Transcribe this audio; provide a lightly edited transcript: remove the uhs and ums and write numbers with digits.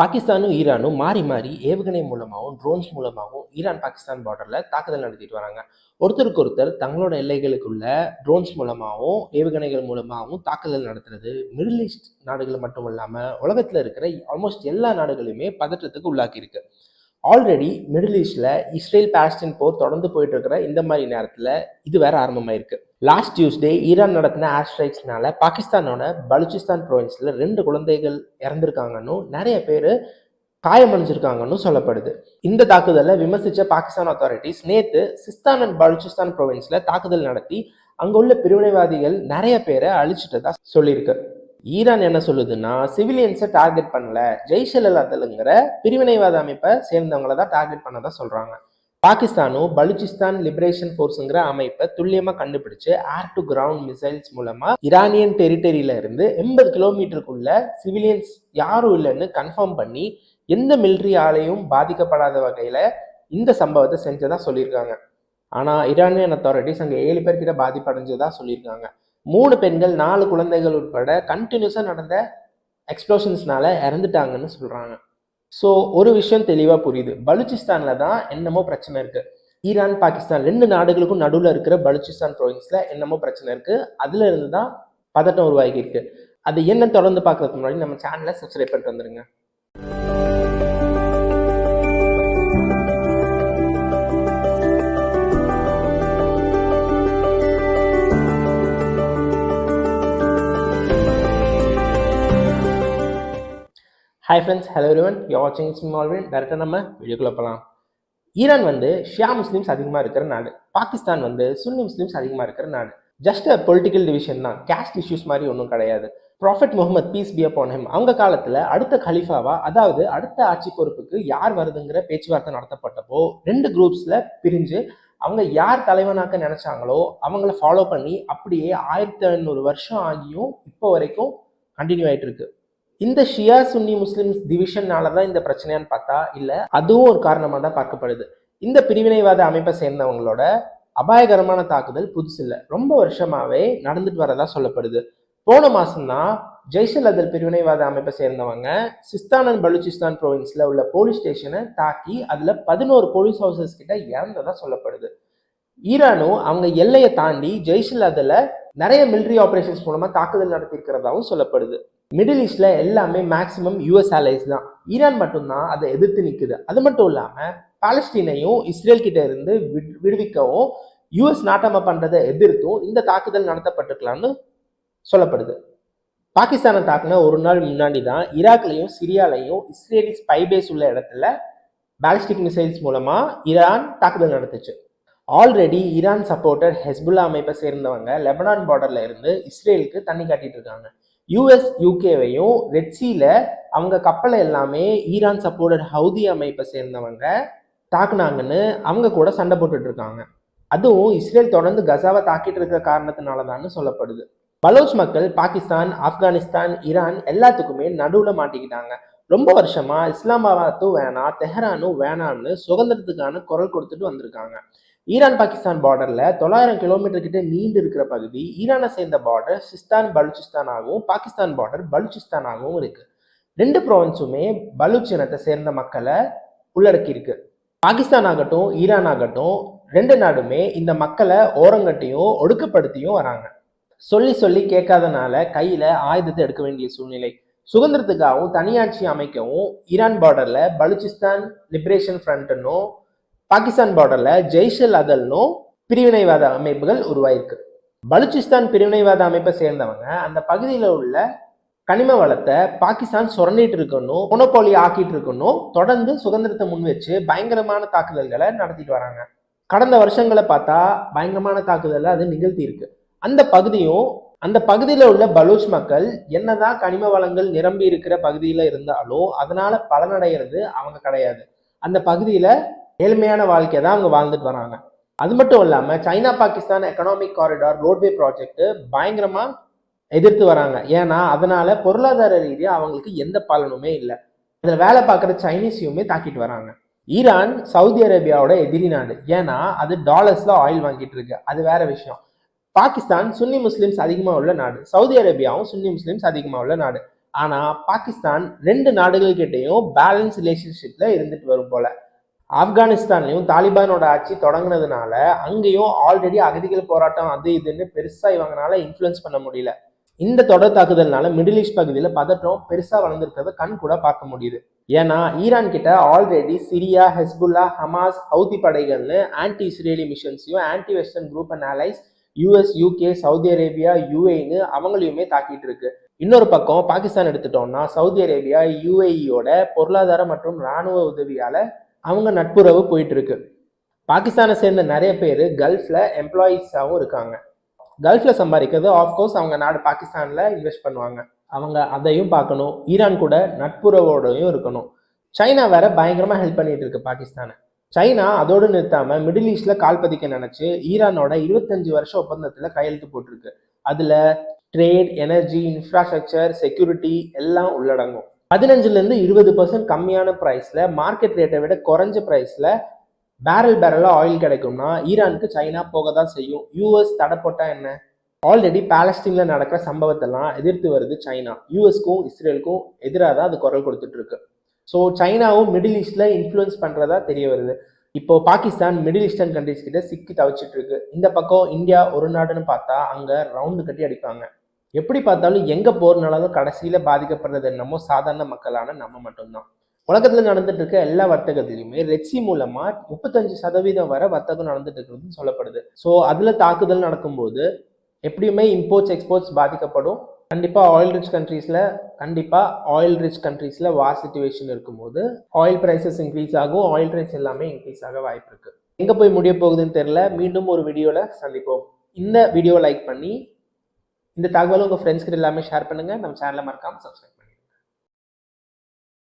பாகிஸ்தானும் ஈரானும் மாறி மாறி ஏவுகணை மூலமாகவும் ட்ரோன்ஸ் மூலமாகவும் ஈரான் பாகிஸ்தான் பார்டரில் தாக்குதல் நடத்திட்டு வராங்க. ஒருத்தருக்கு ஒருத்தர் தங்களோட எல்லைகளுக்குள்ள ட்ரோன்ஸ் மூலமாகவும் ஏவுகணைகள் மூலமாகவும் தாக்குதல் நடத்துறது மிடில் ஈஸ்ட் நாடுகள் மட்டும் இல்லாமல் உலகத்தில் இருக்கிற ஆல்மோஸ்ட் எல்லா நாடுகளையுமே பதற்றத்துக்கு உள்ளாக்கியிருக்கு. ஆல்ரெடி மிடில் ஈஸ்ட்ல இஸ்ரேல் பாலஸ்தீன் போர் தொடர்ந்து போயிட்டு இருக்கிற இந்த மாதிரி நேரத்தில் இது வேற ஆரம்பமாயிருக்கு. லாஸ்ட் டியூஸ்டே ஈரான் நடத்தின ஏர் ஸ்ட்ரைக்ஸ்னால பாகிஸ்தானோட பலுச்சிஸ்தான் ப்ரொவின்ஸ்ல 2 குழந்தைகள் இறந்திருக்காங்கன்னு நிறைய பேர் காயமடைஞ்சிருக்காங்கன்னு சொல்லப்படுது. இந்த தாக்குதலை விமர்சிச்ச பாகிஸ்தான் அத்தாரிட்டிஸ் நேத்து சிஸ்தான் அண்ட் பலுச்சிஸ்தான் ப்ரொவின்ஸ்ல தாக்குதல் நடத்தி அங்க உள்ள பிரிவினைவாதிகள் நிறைய பேரை அழிச்சிட்டதா சொல்லியிருக்கு. ஈரான் என்ன சொல்லுதுன்னா, சிவிலியன்ஸை டார்கெட் பண்ணல, ஜெய்ஷ்-இ-அதல்ங்கிற பிரிவினைவாத அமைப்பை சேர்ந்தவங்களை தான் டார்கெட் பண்ணதா சொல்றாங்க. பாகிஸ்தானும் பலுச்சிஸ்தான் லிபரேஷன் ஃபோர்ஸுங்கிற அமைப்பை துல்லியமா கண்டுபிடிச்சு ஏர் டு கிரவுண்ட் மிசைல்ஸ் மூலமா ஈரானியன் டெரிட்டரியில இருந்து 80 கிலோமீட்டருக்குள்ள சிவிலியன்ஸ் யாரும் இல்லைன்னு கன்ஃபார்ம் பண்ணி எந்த மிலிட்ரி ஆலையும் பாதிக்கப்படாத வகையில இந்த சம்பவத்தை செஞ்சதா சொல்லியிருக்காங்க. ஆனா ஈரானியன் அத்தாரிட்டிஸ் அங்க 7 பேர்கிட்ட பாதிப்படைஞ்சதா சொல்லியிருக்காங்க. 3 பெண்கள் 4 குழந்தைகள் உட்பட கண்டினியூஸா நடந்த எக்ஸ்ப்ளோஷன்ஸ்னால இறந்துட்டாங்கன்னு சொல்றாங்க. ஸோ ஒரு விஷயம் தெளிவா புரியுது, பலுச்சிஸ்தான்ல தான் என்னமோ பிரச்சனை இருக்கு. ஈரான் பாகிஸ்தான் 2 நாடுகளுக்கும் நடுவில் இருக்கிற பலுச்சிஸ்தான் ப்ரொவின்ஸ்ல என்னமோ பிரச்சனை இருக்கு. அதுல இருந்து தான் பதட்டம் உருவாகி இருக்கு. அது என்ன தொடர்ந்து பார்க்கறதுக்கு முன்னாடி நம்ம சேனலை சப்ஸ்கிரைப் பண்ணிட்டு வந்துருங்க. Hi friends, hello everyone, you are வாட்சிங் ஸ்மிம் ஆல்வின். டேரக்டாக நம்ம வீடியோக்குள்ள போகலாம். ஈரான் ஷியா முஸ்லீம்ஸ் அதிகமாக இருக்கிற நாடு, பாகிஸ்தான் சுன்னி முஸ்லீம்ஸ் அதிகமாக இருக்கிற நாடு. ஜஸ்ட் அ பொலிட்டிக்கல் டிவிஷன் தான், கேஸ்ட் இஷ்யூஸ் மாதிரி ஒன்றும் கிடையாது. Prophet Muhammad peace be upon him அவங்க காலத்தில் அடுத்த கலீஃபாவா, அதாவது அடுத்த ஆட்சி பொறுப்புக்கு யார் வருதுங்கிற பேச்சுவார்த்தை நடத்தப்பட்டப்போ 2 குரூப்ஸில் பிரிஞ்சு அவங்க யார் தலைவனாக்க நினைச்சாங்களோ அவங்கள ஃபாலோ பண்ணி அப்படியே 1500 வருஷம் ஆகியும் இப்போ வரைக்கும் கண்டினியூ ஆகிட்டு இருக்கு. இந்த ஷியா சுன்னி முஸ்லிம்ஸ் டிவிஷன்னால தான் இந்த பிரச்சனையான்னு பார்த்தா இல்லை, அதுவும் ஒரு காரணமாக தான் பார்க்கப்படுது. இந்த பிரிவினைவாத அமைப்பை சேர்ந்தவங்களோட அபாயகரமான தாக்குதல் புதுசு இல்லை, ரொம்ப வருஷமாவே நடந்துட்டு வரதா சொல்லப்படுது. போன மாசம்தான் ஜெய்ஷ்-இ-அதல் பிரிவினைவாத அமைப்பை சேர்ந்தவங்க சிஸ்தான் அண்ட் பலுச்சிஸ்தான் ப்ரொவின்ஸ்ல உள்ள போலீஸ் ஸ்டேஷனை தாக்கி அதுல 11 போலீஸ் ஹவுசஸ் கிட்ட இறந்ததா சொல்லப்படுது. ஈரானும் அவங்க எல்லையை தாண்டி ஜெய்ஷ்-இ-அதல நிறைய மிலிட்ரி ஆபரேஷன்ஸ் மூலமா தாக்குதல் நடத்தி இருக்கிறதாவும் சொல்லப்படுது. மிடில் ஈஸ்ட்ல எல்லாமே மேக்சிமம் யூஎஸ் அலைஸ் தான். ஈரான் மட்டும்தான் அதை எதிர்த்து நிற்குது. அது மட்டும் இல்லாம பாலஸ்தீனையும் இஸ்ரேல் கிட்ட இருந்து விடுவிக்கவும் யூஎஸ் நாட்டாம பண்றதை எதிர்த்தும் இந்த தாக்குதல் நடத்தப்பட்டிருக்கலாம்னு சொல்லப்படுது. பாகிஸ்தானை தாக்குன ஒரு நாள் முன்னாடி தான் ஈராக்லையும் சிரியாலையும் இஸ்ரேலி ஸ்பைபேஸ் உள்ள இடத்துல பாலிஸ்டிக் மிசைல்ஸ் மூலமா ஈரான் தாக்குதல் நடத்துச்சு. ஆல்ரெடி ஈரான் சப்போர்ட்டட் ஹெஸ்புல்லா அமைப்பை சேர்ந்தவங்க லெபனான் பார்டர்ல இருந்து இஸ்ரேலுக்கு தண்ணி காட்டிட்டு இருக்காங்க. யூஎஸ் யூகேவையும் ரெட்சியில அவங்க கப்பலை எல்லாமே ஈரான் சப்போர்ட்டட் ஹவுதி அமைப்பை சேர்ந்தவங்க தாக்குனாங்கன்னு அவங்க கூட சண்டை போட்டுட்டு இருக்காங்க. அதுவும் இஸ்ரேல் தொடர்ந்து கசாவை தாக்கிட்டு இருக்கிற காரணத்தினாலதான்னு சொல்லப்படுது. பலோச் மக்கள் பாகிஸ்தான், ஆப்கானிஸ்தான், ஈரான் எல்லாத்துக்குமே நடுவுல மாட்டிக்கிட்டாங்க. ரொம்ப வருஷமா இஸ்லாமாபாத்தும் வேணாம், தெஹரானும் வேணான்னு சுதந்திரத்துக்கான குரல் கொடுத்துட்டு வந்திருக்காங்க. ஈரான் பாகிஸ்தான் பார்டர்ல 900 கிலோமீட்டர் கிட்ட நீண்டு இருக்கிற பகுதி ஈரானை சேர்ந்த பார்டர் சிஸ்தான் பலுச்சிஸ்தானாகவும் பாகிஸ்தான் பார்டர் பலுச்சிஸ்தானாகவும் இருக்கு. 2 ப்ரொவின்ஸுமே பலுச் இனத்தை சேர்ந்த மக்களை உள்ளடக்கி இருக்கு. பாகிஸ்தான் ஆகட்டும் ஈரான் ஆகட்டும் 2 நாடுமே இந்த மக்களை ஓரங்கட்டியும் ஒடுக்கப்படுத்தியும் வராங்க. சொல்லி சொல்லி கேட்காதனால கையில ஆயுதத்தை எடுக்க வேண்டிய சூழ்நிலை. சுதந்திரத்துக்காகவும் தனியாட்சி அமைக்கவும் ஈரான் பார்டர்ல பலுச்சிஸ்தான் லிபரேஷன் ஃப்ரண்ட்னும் பாகிஸ்தான் பார்டர்ல ஜெய்ஷ்-இ-அதல்னும் பிரிவினைவாத அமைப்புகள் உருவாயிருக்கு. பலுச்சிஸ்தான் பிரிவினைவாத அமைப்பை சேர்ந்தவங்க அந்த பகுதியில் உள்ள கனிம வளத்தை பாகிஸ்தான் சுரண்டிட்டு இருக்கணும், மொனோபோலி ஆக்கிட்டு இருக்கணும், தொடர்ந்து சுதந்திரத்தை முன் வச்சு பயங்கரமான தாக்குதல்களை நடத்திட்டு வராங்க. கடந்த வருஷங்களை பார்த்தா பயங்கரமான தாக்குதலை அது நிகழ்த்தி இருக்கு. அந்த பகுதியில் உள்ள பலூச் மக்கள் என்னதான் கனிம வளங்கள் நிரம்பி இருக்கிற பகுதியில இருந்தாலும் அதனால பலனடைகிறது அவங்க கிடையாது. அந்த பகுதியில ஏழ்மையான வாழ்க்கையை தான் அவங்க வாழ்ந்துட்டு வராங்க. அது மட்டும் இல்லாம China Pakistan economic corridor roadway project பயங்கரமா எதிர்த்து வராங்க. ஏன்னா அதனால பொருளாதார ரீதியா அவங்களுக்கு எந்த பலனுமே இல்லை. அதுல வேலை பார்க்குற சைனீஸையுமே தாக்கிட்டு வராங்க. ஈரான் சவுதி அரேபியாவோட எதிரி நாடு, ஏன்னா அது டாலர்ஸ்ல ஆயில் வாங்கிட்டு இருக்கு, அது வேற விஷயம். பாகிஸ்தான் சுன்னி முஸ்லிம்ஸ் அதிகமா உள்ள நாடு, சவுதி அரேபியாவும் சுன்னி முஸ்லிம்ஸ் அதிகமா உள்ள நாடு. ஆனால் பாகிஸ்தான் 2 நாடுகள்கிட்டையும் பேலன்ஸ் ரிலேஷன்ஷிப்ல இருந்துட்டு வரும் போல. ஆப்கானிஸ்தான்லையும் தாலிபானோட ஆட்சி தொடங்கினதுனால அங்கேயும் ஆல்ரெடி அகதிகள் போராட்டம் அது இதுன்னு பெருசா இவங்கனால இன்ஃப்ளூயன்ஸ் பண்ண முடியல. இந்த தொடர் தாக்குதல்னால மிடில் ஈஸ்ட் பகுதியில் பதற்றம் பெருசா வளர்ந்துருக்கிறத கண் கூட பார்க்க முடியுது. ஏன்னா ஈரான் கிட்ட already Syria, Hezbollah, Hamas, Houthi படைகள்னு ஆன்டி இஸ்ரேலி மிஷன்ஸையும் anti western group and allies US, UK, Saudi Arabia, யூஏன்னு அவங்களையுமே தாக்கிட்டு இருக்கு. இன்னொரு பக்கம் பாகிஸ்தான் எடுத்துட்டோம்னா சவுதி அரேபியா, யூஏஇயோட பொருளாதார மற்றும் இராணுவ உதவியால அவங்க நட்புறவு போயிட்டு இருக்கு. பாகிஸ்தானை சேர்ந்த நிறைய பேர் கல்ஃப்ல எம்ப்ளாயீஸாகவும் இருக்காங்க. கல்ஃப்ல சம்பாதிக்கிறது ஆஃப்கோர்ஸ் அவங்க நாடு பாகிஸ்தான்ல இன்வெஸ்ட் பண்ணுவாங்க. அவங்க அதையும் பார்க்கணும். ஈரான் கூட நட்புறவோடையும் இருக்கணும். சைனா வேற பயங்கரமா ஹெல்ப் பண்ணிட்டு இருக்கு பாகிஸ்தானை. சைனா அதோடு நிறுத்தாம மிடில் ஈஸ்ட்ல கால் பதிக்க நினைச்சு ஈரானோட 25 வருஷ ஒப்பந்தத்துல கையெழுத்து போட்டிருக்கு. அதுல ட்ரேட், எனர்ஜி, இன்ஃப்ராஸ்ட்ரக்சர், செக்யூரிட்டி எல்லாம் உள்ளடங்கும். 15% கம்மியான பிரைஸ்ல மார்க்கெட் ரேட்டை விட குறைஞ்ச பிரைஸ்ல பேரலா ஆயில் கிடைக்கும்னா ஈரானுக்கு சைனா போக தான் செய்யும். யூஎஸ் தடை போட்டா என்ன? ஆல்ரெடி பாலஸ்தீன்ல நடக்கிற சம்பவத்தெல்லாம் எதிர்த்து வருது சைனா. யூஎஸ்க்கும் இஸ்ரேலுக்கும் எதிராக தான் அது குரல் கொடுத்துட்டு இருக்கு. ஸோ சைனாவும் மிடில் ஈஸ்ட்ல இன்ஃப்ளூயன்ஸ் பண்றதா தெரிய வருது. இப்போ பாகிஸ்தான் மிடில் ஈஸ்டர்ன் கண்ட்ரிஸ் கிட்ட சிக்கி தவிச்சிட்டு இருக்கு. இந்த பக்கம் இந்தியா ஒரு நாடுன்னு பார்த்தா அங்க ரவுண்டு கட்டி அடிப்பாங்க. எப்படி பார்த்தாலும் எங்க போறனாலும் கடைசியில பாதிக்கப்படுறது என்னமோ சாதாரண மக்களான நம்ம மட்டும்தான். உலகத்துல நடந்துட்டு இருக்க எல்லா வர்த்தகத்திலையுமே ரெட்சி மூலமா 35% வரை வர்த்தகம் நடந்துட்டு இருக்கிறது சொல்லப்படுது. ஸோ அதுல தாக்குதல் நடக்கும்போது எப்படியுமே இம்போர்ட்ஸ் எக்ஸ்போர்ட்ஸ் பாதிக்கப்படும். கண்டிப்பா ஆயில் ரிச் கண்ட்ரீஸ்ல வார் சிச்சுவேஷன் இருக்கும்போது ஆயில் பிரைசஸ் இன்க்ரீஸ் ஆகும். ஆயில் ரேட்ஸ் எல்லாமே இன்க்ரீஸ் ஆக வாய்ப்பு இருக்கு. எங்க போய் முடிய போகுதுன்னு தெரியல. மீண்டும் ஒரு வீடியோல சந்திப்போம். இந்த வீடியோ லைக் பண்ணி இந்த தகவலை உங்க ஃப்ரெண்ட்ஸ் கிட்ட எல்லாமே ஷேர் பண்ணுங்க. நம்ம சேனலை மறக்காம சப்ஸ்கிரைப் பண்ணுங்க.